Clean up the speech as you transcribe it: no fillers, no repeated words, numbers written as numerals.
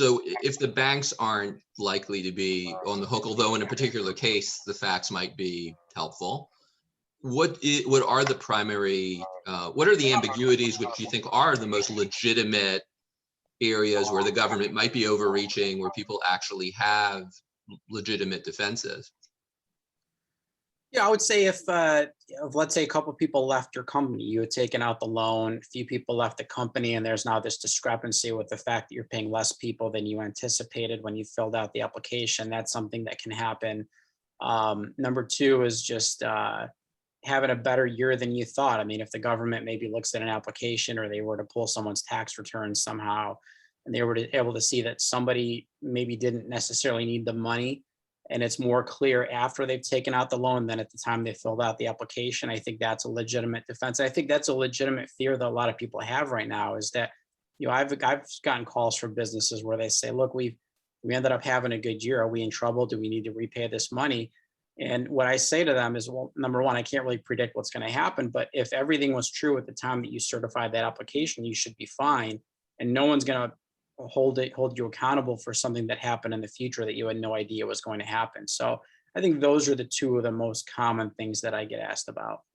So if the banks aren't likely to be on the hook, although in a particular case, the facts might be helpful, what are the primary, what are the ambiguities which you think are the most legitimate areas where the government might be overreaching, where people actually have legitimate defenses? Yeah, I would say if let's say a couple of people left your company, you had taken out the loan, a few people left the company, and there's now this discrepancy with the fact that you're paying less people than you anticipated when you filled out the application. That's something that can happen. Number two is just having a better year than you thought. I mean, if the government maybe looks at an application or they were to pull someone's tax return somehow, and they were able to see that somebody maybe didn't necessarily need the money, and it's more clear after they've taken out the loan than at the time they filled out the application, I think that's a legitimate defense. I think that's a legitimate fear that a lot of people have right now is that, I've gotten calls from businesses where they say, look, we ended up having a good year. Are we in trouble? Do we need to repay this money? And what I say to them is, well, number one, I can't really predict what's going to happen, but if everything was true at the time that you certified that application, you should be fine. And no one's going to hold you accountable for something that happened in the future that you had no idea was going to happen. So I think those are the two of the most common things that I get asked about.